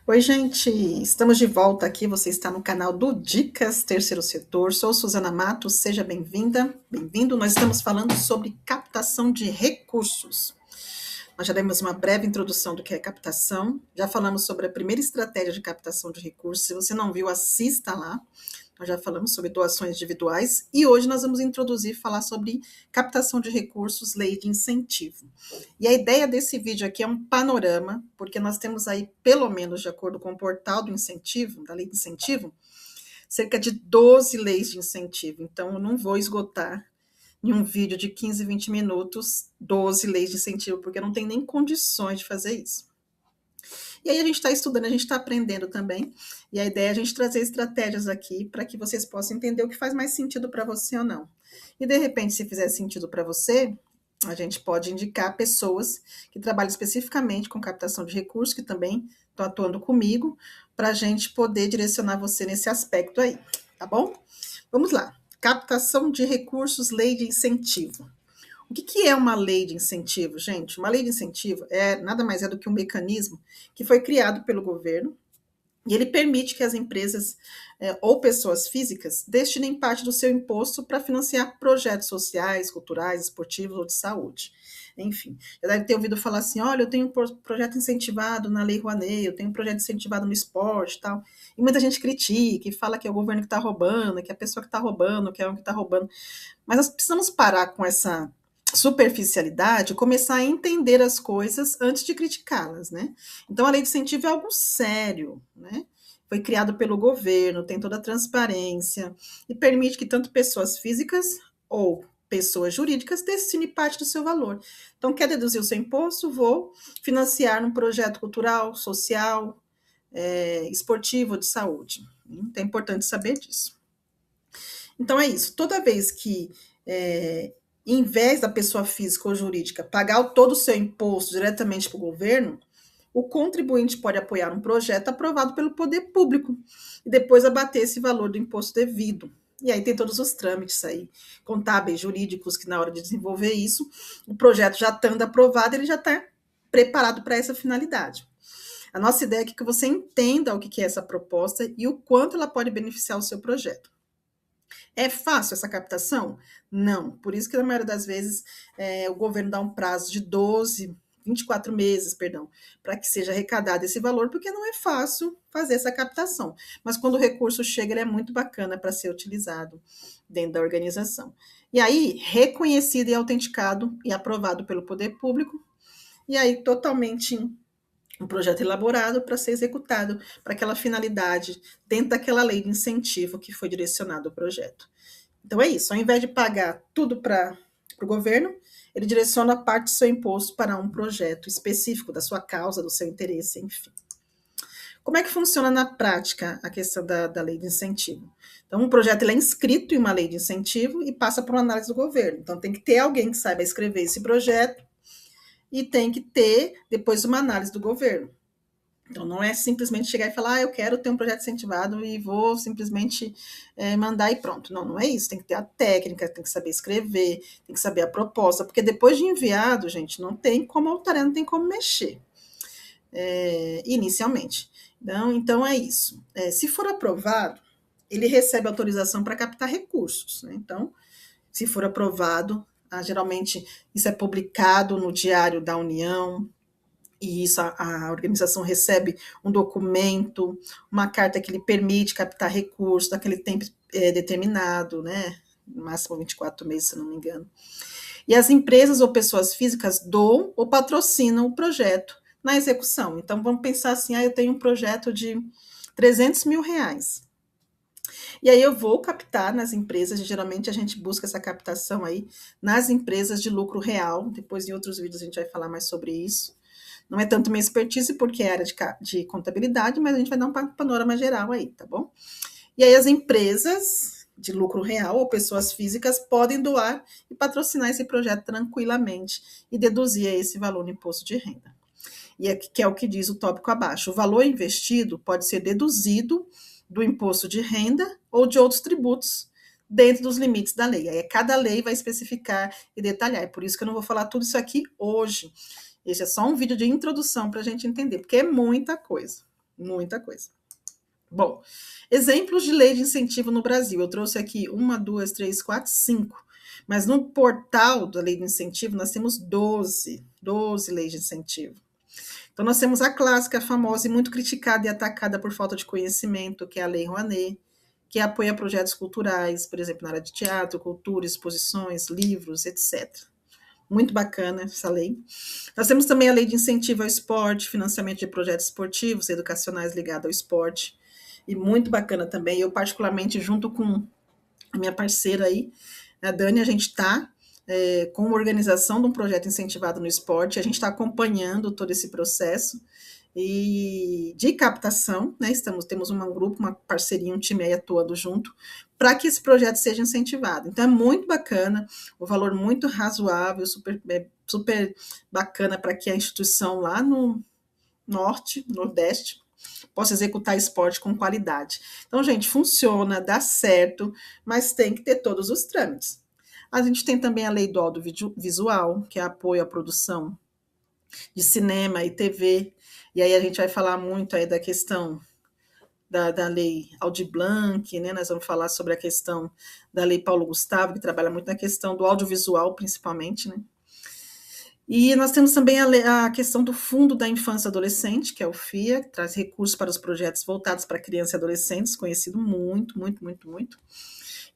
Oi, gente, estamos de volta aqui. Você está no canal do Dicas Terceiro Setor. Sou Suzana Matos, seja bem-vinda, bem-vindo. Nós estamos falando sobre captação de recursos. Nós já demos uma breve introdução do que é captação, já falamos sobre a primeira estratégia de captação de recursos. Se você não viu, assista lá. Nós já falamos sobre doações individuais e hoje nós vamos introduzir, falar sobre captação de recursos, lei de incentivo. E a ideia desse vídeo aqui é um panorama, porque nós temos aí, pelo menos de acordo com o portal do incentivo, da lei de incentivo, cerca de 12 leis de incentivo. Então, eu não vou esgotar em um vídeo de 15, 20 minutos 12 leis de incentivo, porque não tem nem condições de fazer isso. E aí a gente está estudando, a gente está aprendendo também, e a ideia é a gente trazer estratégias aqui para que vocês possam entender o que faz mais sentido para você ou não. E de repente, se fizer sentido para você, a gente pode indicar pessoas que trabalham especificamente com captação de recursos, que também estão atuando comigo, para a gente poder direcionar você nesse aspecto aí, tá bom? Vamos lá. Captação de recursos, lei de incentivo. O que é uma lei de incentivo, gente? Uma lei de incentivo nada mais é do que um mecanismo que foi criado pelo governo e ele permite que as empresas ou pessoas físicas destinem parte do seu imposto para financiar projetos sociais, culturais, esportivos ou de saúde. Enfim, já deve ter ouvido falar assim: olha, eu tenho um projeto incentivado na Lei Rouanet, eu tenho um projeto incentivado no esporte e tal. E muita gente critica e fala que é o governo que está roubando, que é a pessoa que está roubando, que é o que está roubando. Mas nós precisamos parar com essa superficialidade, começar a entender as coisas antes de criticá-las, né? Então, a lei de incentivo é algo sério, né? Foi criado pelo governo, tem toda a transparência e permite que tanto pessoas físicas ou pessoas jurídicas destinem parte do seu valor. Então, quer deduzir o seu imposto? Vou financiar um projeto cultural, social, esportivo, de saúde. Então, é importante saber disso. Então, é isso. Toda vez que em vez da pessoa física ou jurídica pagar todo o seu imposto diretamente para o governo, o contribuinte pode apoiar um projeto aprovado pelo poder público e depois abater esse valor do imposto devido. E aí tem todos os trâmites aí, contábeis, jurídicos, que na hora de desenvolver isso, o projeto já estando aprovado, ele já está preparado para essa finalidade. A nossa ideia é que você entenda o que é essa proposta e o quanto ela pode beneficiar o seu projeto. É fácil essa captação? Não. Por isso que, na maioria das vezes, o governo dá um prazo de 24 meses, perdão, para que seja arrecadado esse valor, porque não é fácil fazer essa captação. Mas quando o recurso chega, ele é muito bacana para ser utilizado dentro da organização. E aí, reconhecido e autenticado e aprovado pelo poder público, e aí totalmente um projeto elaborado para ser executado para aquela finalidade, dentro daquela lei de incentivo que foi direcionado ao projeto. Então é isso, ao invés de pagar tudo para o governo, ele direciona parte do seu imposto para um projeto específico da sua causa, do seu interesse, enfim. Como é que funciona na prática a questão da lei de incentivo? Então, um projeto ele é inscrito em uma lei de incentivo e passa por uma análise do governo. Então, tem que ter alguém que saiba escrever esse projeto e tem que ter depois uma análise do governo. Então, não é simplesmente chegar e falar, eu quero ter um projeto incentivado e vou simplesmente mandar e pronto. Não, não é isso. Tem que ter a técnica, tem que saber escrever, tem que saber a proposta, porque depois de enviado, gente, não tem como alterar, não tem como mexer, inicialmente. Então é isso. Se for aprovado, ele recebe autorização para captar recursos, né? Então, se for aprovado, geralmente isso é publicado no Diário da União, e isso a organização recebe um documento, uma carta que lhe permite captar recursos naquele tempo determinado, né? No máximo 24 meses, se não me engano. E as empresas ou pessoas físicas doam ou patrocinam o projeto na execução. Então, vamos pensar assim, eu tenho um projeto de R$ 300.000. E aí eu vou captar nas empresas, e geralmente a gente busca essa captação aí nas empresas de lucro real. Depois em outros vídeos a gente vai falar mais sobre isso. Não é tanto minha expertise, porque é área de contabilidade, mas a gente vai dar um panorama geral aí, tá bom? E aí as empresas de lucro real ou pessoas físicas podem doar e patrocinar esse projeto tranquilamente e deduzir esse valor no imposto de renda. E aqui, que é o que diz o tópico abaixo. O valor investido pode ser deduzido do imposto de renda ou de outros tributos dentro dos limites da lei. Aí cada lei vai especificar e detalhar. É por isso que eu não vou falar tudo isso aqui hoje. Esse é só um vídeo de introdução para a gente entender, porque é muita coisa. muita coisa. Bom, exemplos de lei de incentivo no Brasil. Eu trouxe aqui 1, 2, 3, 4, 5. Mas no portal da lei de incentivo nós temos 12 leis de incentivo. Então nós temos a clássica, a famosa e muito criticada e atacada por falta de conhecimento, que é a Lei Rouanet, que apoia projetos culturais, por exemplo, na área de teatro, cultura, exposições, livros, etc. Muito bacana essa lei. Nós temos também a lei de incentivo ao esporte, financiamento de projetos esportivos, educacionais ligados ao esporte, e muito bacana também. Eu, particularmente, junto com a minha parceira aí, a Dani, a gente está com uma organização de um projeto incentivado no esporte, a gente está acompanhando todo esse processo e de captação, né? Temos um grupo, uma parceria, um time aí atuando junto, para que esse projeto seja incentivado. Então é muito bacana, o valor muito razoável, super bacana para que a instituição lá no norte, nordeste, possa executar esporte com qualidade. Então, gente, funciona, dá certo, mas tem que ter todos os trâmites. A gente tem também a lei do audiovisual, que é apoio à produção de cinema e TV, e aí a gente vai falar muito aí da questão da lei Aldir Blanc, né? Nós vamos falar sobre a questão da lei Paulo Gustavo, que trabalha muito na questão do audiovisual, principalmente, né? E nós temos também a questão do Fundo da Infância e Adolescente, que é o FIA, que traz recursos para os projetos voltados para crianças e adolescentes, conhecido muito.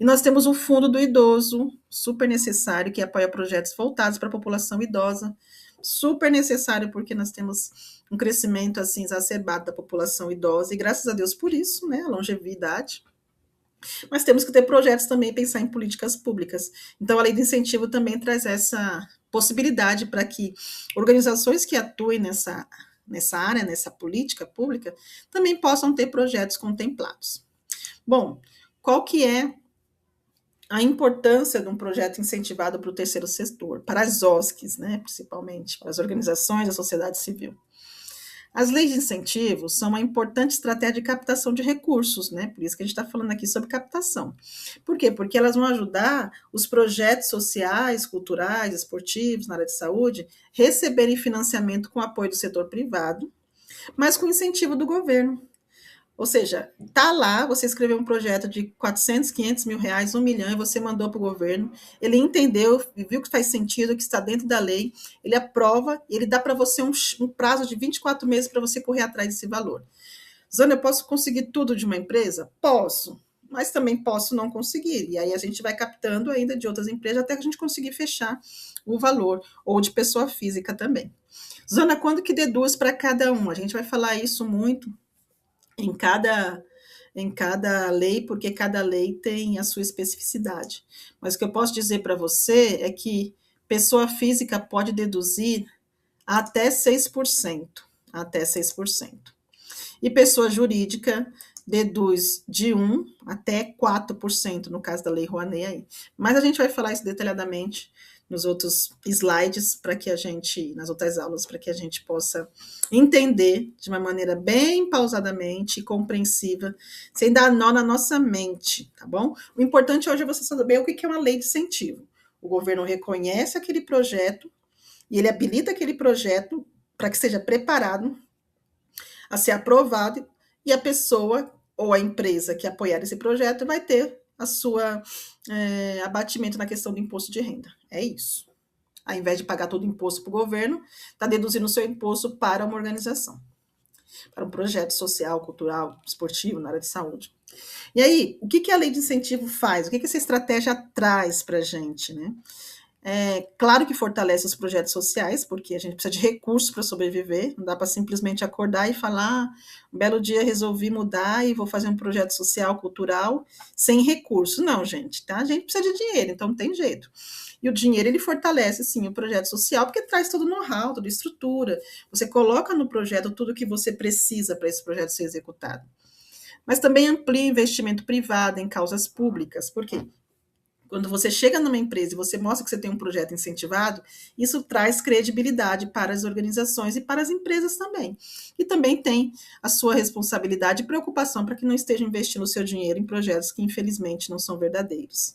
E nós temos o Fundo do Idoso, super necessário, que apoia projetos voltados para a população idosa, super necessário porque nós temos um crescimento assim exacerbado da população idosa, e graças a Deus por isso, né, a longevidade. Mas temos que ter projetos também e pensar em políticas públicas. Então, a lei de incentivo também traz essa possibilidade para que organizações que atuem nessa área, nessa política pública, também possam ter projetos contemplados. Bom, qual que é a importância de um projeto incentivado para o terceiro setor, para as OSCs, né, principalmente, para as organizações da sociedade civil? As leis de incentivo são uma importante estratégia de captação de recursos, né? Por isso que a gente está falando aqui sobre captação. Por quê? Porque elas vão ajudar os projetos sociais, culturais, esportivos, na área de saúde, receberem financiamento com apoio do setor privado, mas com incentivo do governo. Ou seja, tá lá, você escreveu um projeto de 400, 500 mil reais, 1 milhão, e você mandou para o governo, ele entendeu, viu que faz sentido, que está dentro da lei, ele aprova, e ele dá para você um prazo de 24 meses para você correr atrás desse valor. Zana, eu posso conseguir tudo de uma empresa? Posso, mas também posso não conseguir, e aí a gente vai captando ainda de outras empresas até que a gente conseguir fechar o valor, ou de pessoa física também. Zana, quando que deduz para cada um? A gente vai falar isso muito em cada lei, porque cada lei tem a sua especificidade. Mas o que eu posso dizer para você é que pessoa física pode deduzir até 6%, até 6%. E pessoa jurídica deduz de 1 até 4%, no caso da Lei Rouanet aí. Mas a gente vai falar isso detalhadamente nos outros slides, para que a gente, nas outras aulas, para que a gente possa entender de uma maneira bem pausadamente e compreensiva, sem dar nó na nossa mente, tá bom? O importante hoje é você saber o que é uma lei de incentivo. O governo reconhece aquele projeto e ele habilita aquele projeto para que seja preparado a ser aprovado, e a pessoa ou a empresa que apoiar esse projeto vai ter a sua abatimento na questão do imposto de renda. É isso. Ao invés de pagar todo o imposto para o governo, está deduzindo o seu imposto para uma organização, para um projeto social, cultural, esportivo, na área de saúde. E aí, o que a lei de incentivo faz? O que essa estratégia traz para a gente, né? Claro que fortalece os projetos sociais, porque a gente precisa de recursos para sobreviver, não dá para simplesmente acordar e falar, um belo dia resolvi mudar e vou fazer um projeto social, cultural, sem recursos. Não, gente, tá? A gente precisa de dinheiro, então não tem jeito. E o dinheiro, ele fortalece, sim, o projeto social, porque traz todo o know-how, toda a estrutura. Você coloca no projeto tudo o que você precisa para esse projeto ser executado. Mas também amplia o investimento privado em causas públicas. Por quê? Quando você chega numa empresa e você mostra que você tem um projeto incentivado, isso traz credibilidade para as organizações e para as empresas também. E também tem a sua responsabilidade e preocupação para que não esteja investindo o seu dinheiro em projetos que, infelizmente, não são verdadeiros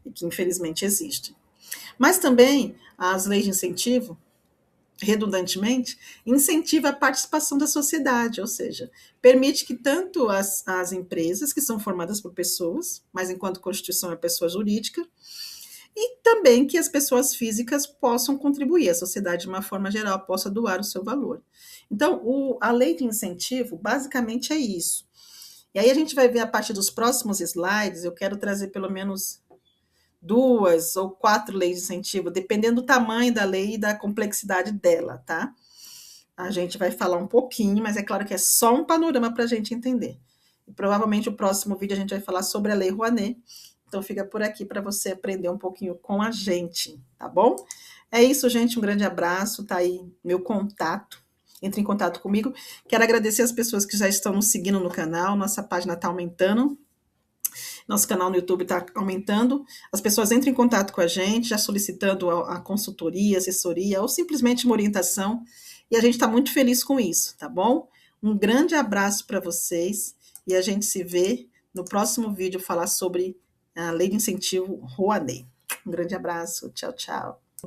e que, infelizmente, existem. Mas também as leis de incentivo, redundantemente, incentiva a participação da sociedade, ou seja, permite que tanto as empresas, que são formadas por pessoas, mas enquanto Constituição é pessoa jurídica, e também que as pessoas físicas possam contribuir, a sociedade, de uma forma geral, possa doar o seu valor. Então, a lei de incentivo, basicamente, é isso. E aí a gente vai ver a partir dos próximos slides, eu quero trazer pelo menos 2 ou 4 leis de incentivo, dependendo do tamanho da lei e da complexidade dela, tá? A gente vai falar um pouquinho, mas é claro que é só um panorama para a gente entender. E provavelmente o próximo vídeo a gente vai falar sobre a Lei Rouanet. Então fica por aqui para você aprender um pouquinho com a gente, tá bom? É isso, gente. Um grande abraço. Tá aí meu contato. Entre em contato comigo. Quero agradecer as pessoas que já estão nos seguindo no canal. Nossa página está aumentando. Nosso canal no YouTube está aumentando. As pessoas entram em contato com a gente, já solicitando a consultoria, assessoria ou simplesmente uma orientação. E a gente está muito feliz com isso, tá bom? Um grande abraço para vocês e a gente se vê no próximo vídeo falar sobre a Lei de Incentivo Rouanet. Um grande abraço. Tchau, tchau.